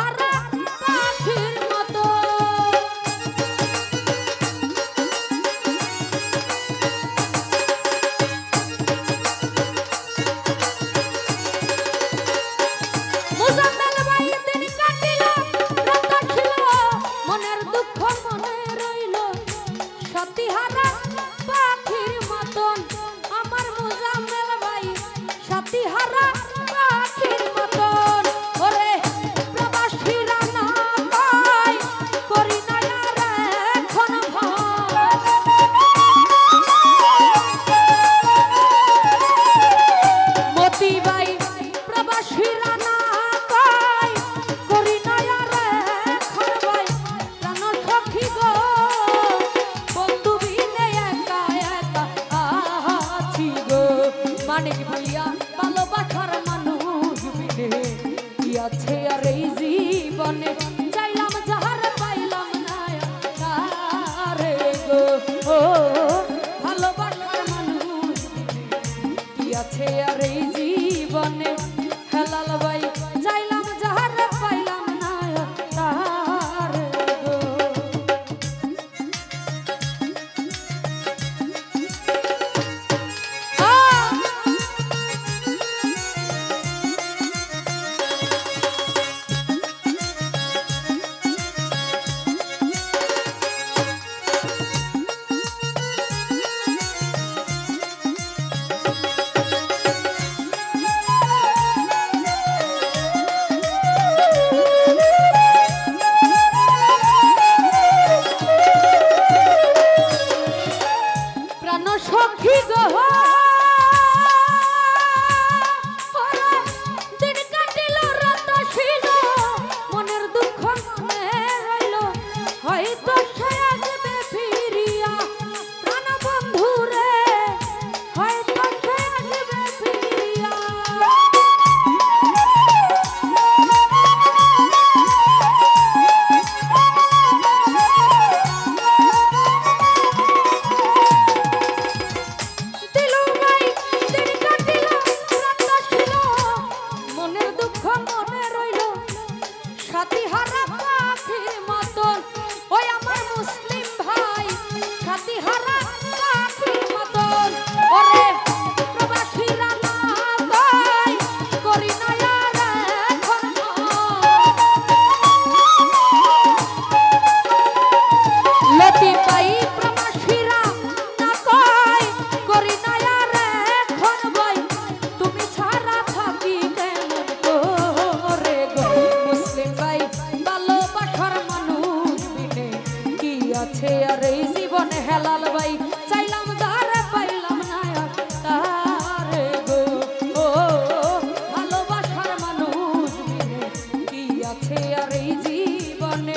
হারা পাখির মতো মুজাম্মেল ভাই দিন কাটিল রাত ছিল মনের দুঃখ মনে রইল সতী হারা পাখির মতন আমার মুজাম্মেল ভাই সতী হারা পাখির মতন ওরে প্রবাসীরা না কয় করি না রে এখন ভয় মতি ভাই প্রবাসীরা না কয় করি না রে এখন ভয় প্রাণ সখী গো বন্ধু বিনে একা একা আছি গো মানিক ভাইয়া ভালোবাসার মানুষ বিনে কি আছে আর এই জীবনে চাইলাম যাহার পাইলাম না তারে গো ও ভালোবাসার মানুষ বিনে কি আছে আর এই জীবনে হেলাল ভাই চাইলাম যাহার পাইলাম না তারে গো প্রাণ সখী গো ওরে দিন কাটিল রাত ছিল মনের দুঃখ মনে রইল হয়তো সে আসবে ফিরিয়া প্রাণ বন্ধু রে হয়তো সে আসবে ফিরিয়া দিলু ভাই দিন কাটিল রাত ছিল মনের দুঃখ মনে রইল সাথী হারা পাখির মতন ওই আমার মুসলিম ভাই সাথী হারা পাখির মতন ওরে প্রবাসীরা না কয় করি না আর এখন লতি পাই প্রবাসীরা না কয় করি না আর এখন ভয় তুমি ছাড়া থাকি কেমন করে গো মুসলিম ভাই ভালোবাসার মানুষ বিনে কি আছে আর এই জীবনে হেলাল ভাই চাইলাম যারে পাইলাম না তারে গো ও ভালোবাসার মানুষ বিনে কি আছে আর এই জীবনে